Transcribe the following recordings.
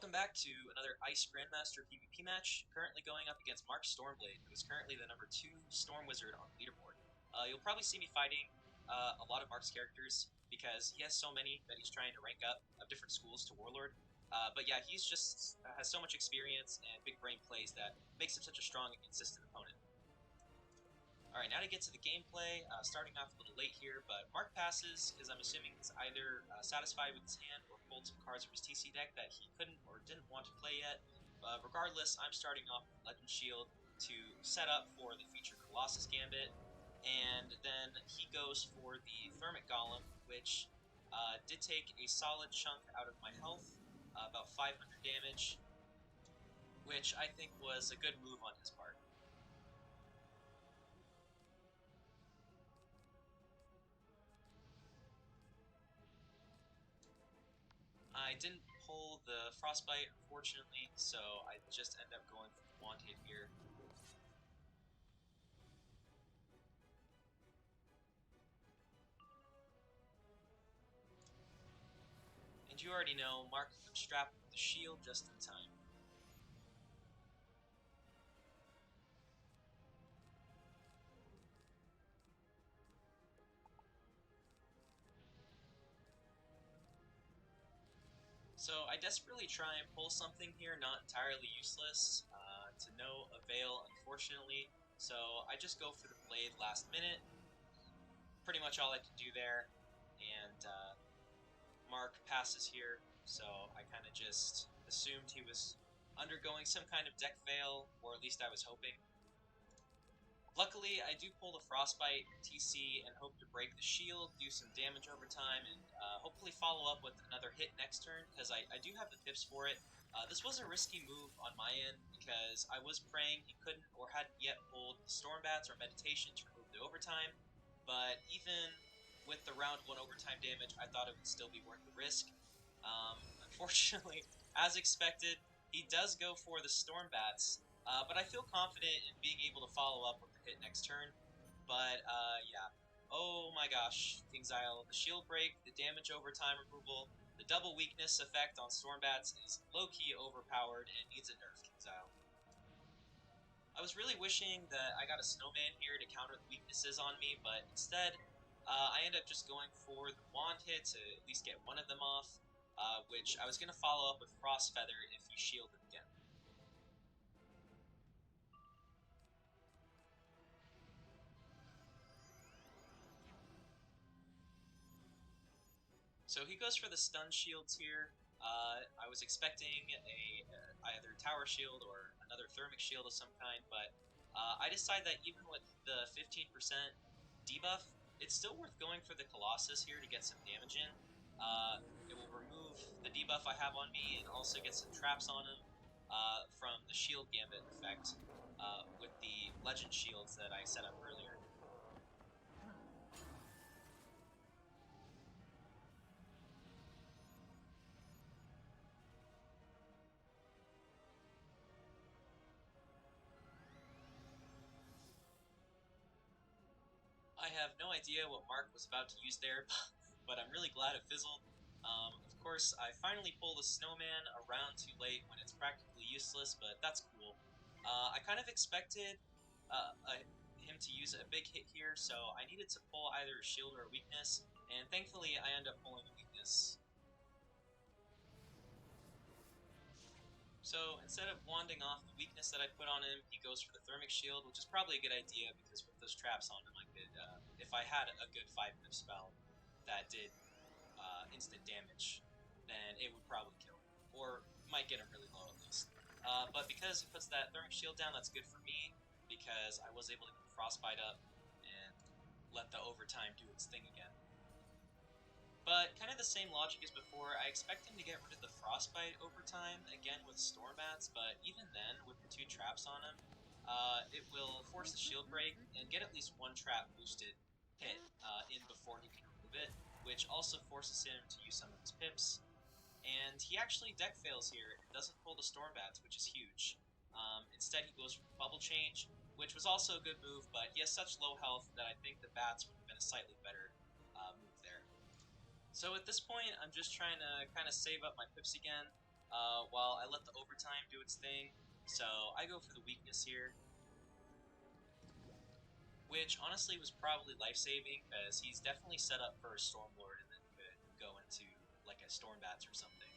Welcome back to another Ice Grandmaster PvP match, currently going up against Mark Stormblade, who is currently the number 2 Storm Wizard on the leaderboard. You'll probably see me fighting a lot of Mark's characters, because he has so many that he's trying to rank up of different schools to Warlord. But yeah, he's just has so much experience and big brain plays that makes him such a strong and consistent opponent. Alright, now to get to the gameplay, starting off a little late here, but Mark passes because I'm assuming he's either satisfied with his hand or pulled some cards from his TC deck that he couldn't or didn't want to play yet. Regardless, I'm starting off with Legend Shield to set up for the featured Colossus Gambit, and then he goes for the Thermic Golem, which did take a solid chunk out of my health, about 500 damage, which I think was a good move on his part. I didn't pull the Frostbite, unfortunately, so I just end up going for the Wand Hit here. And you already know, Mark strapped with the shield just in time. So I desperately try and pull something here, not entirely useless, to no avail, unfortunately. So I just go for the blade last minute. Pretty much all I can do there. And Mark passes here, so I kind of just assumed he was undergoing some kind of deck fail, or at least I was hoping. Luckily, I do pull the Frostbite TC and hope to break the shield, do some damage over time, and hopefully follow up with another hit next turn, because I do have the pips for it. This was a risky move on my end, because I was praying he couldn't or hadn't yet pulled the Stormbats or Meditation to remove the overtime, but even with the round 1 overtime damage, I thought it would still be worth the risk. Unfortunately, as expected, he does go for the Stormbats, but I feel confident in being able to follow up with the hit next turn. But, yeah. Oh my gosh, Kingzile. The shield break, the damage overtime removal, the double weakness effect on Stormbats is low-key overpowered and needs a nerf, Kingzile. I was really wishing that I got a snowman here to counter the weaknesses on me, but instead, I end up just going for the wand hit to at least get one of them off, which I was going to follow up with Frost Feather if he shielded again. So he goes for the stun shields here. I was expecting either tower shield or another thermic shield of some kind, but I decided that even with the 15% debuff, it's still worth going for the Colossus here to get some damage in. It will remove the debuff I have on me and also get some traps on him from the shield gambit effect with the legend shields that I set up earlier. I have no idea what Mark was about to use there, but I'm really glad it fizzled. Of course, I finally pulled a snowman around too late when it's practically useless, but that's cool. I kind of expected him to use a big hit here, so I needed to pull either a shield or a weakness, and thankfully I end up pulling a weakness. So instead of wanding off the weakness that I put on him, he goes for the thermic shield, which is probably a good idea because with those traps on him, I could, if I had a good 5-minute spell that did instant damage, then it would probably kill him, or might get him really low at least. But because he puts that thermic shield down, that's good for me because I was able to get Frostbite up and let the overtime do its thing again. But kind of the same logic as before, I expect him to get rid of the Frostbite over time, again with Stormbats, but even then, with the 2 traps on him, it will force the shield break and get at least 1 trap boosted hit in before he can remove it, which also forces him to use some of his pips. And he actually deck fails here and doesn't pull the Stormbats, which is huge. Instead, he goes for the Bubble Change, which was also a good move, but he has such low health that I think the Bats would have been a slightly better move there. So at this point, I'm just trying to kind of save up my pips again. while I let the overtime do its thing. So I go for the weakness here, which honestly was probably life-saving because he's definitely set up for a Stormlord and then could go into like a Stormbats or something.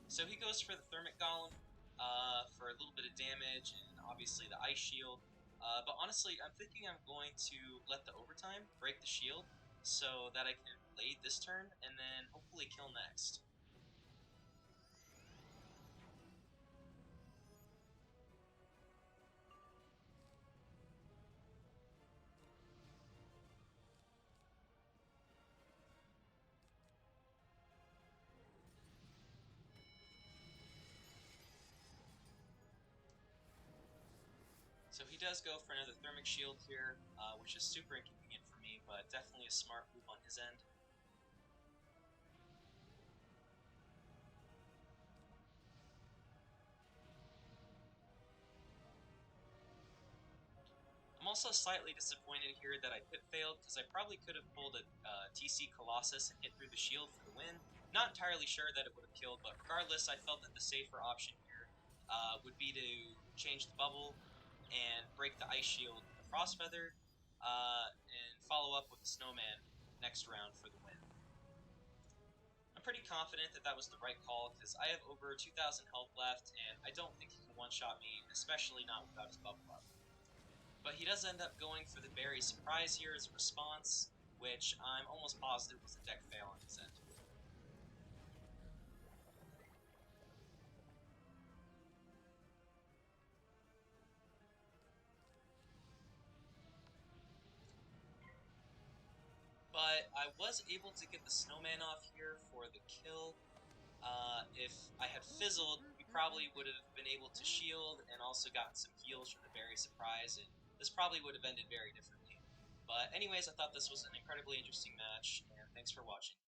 So he goes for the Thermic Golem for a little bit of damage and obviously the Ice Shield. But honestly, I'm thinking I'm going to let the overtime break the shield so that I can blade this turn and then hopefully kill next. So he does go for another Thermic Shield here, which is super inconvenient for me, but definitely a smart move on his end. I'm also slightly disappointed here that I pit failed, because I probably could have pulled a TC Colossus and hit through the shield for the win. Not entirely sure that it would have killed, but regardless, I felt that the safer option here would be to change the bubble and break the Ice Shield with the Frost Feather, and follow up with the Snowman next round for the win. I'm pretty confident that that was the right call, because I have over 2,000 health left, and I don't think he can one-shot me, especially not without his bubble up. But he does end up going for the Berry Surprise here as a response, which I'm almost positive was a deck fail on his end. But I was able to get the Snowman off here for the kill. If I had fizzled, we probably would have been able to shield and also gotten some heals from the Berry Surprise, and this probably would have ended very differently. But anyways, I thought this was an incredibly interesting match, and thanks for watching.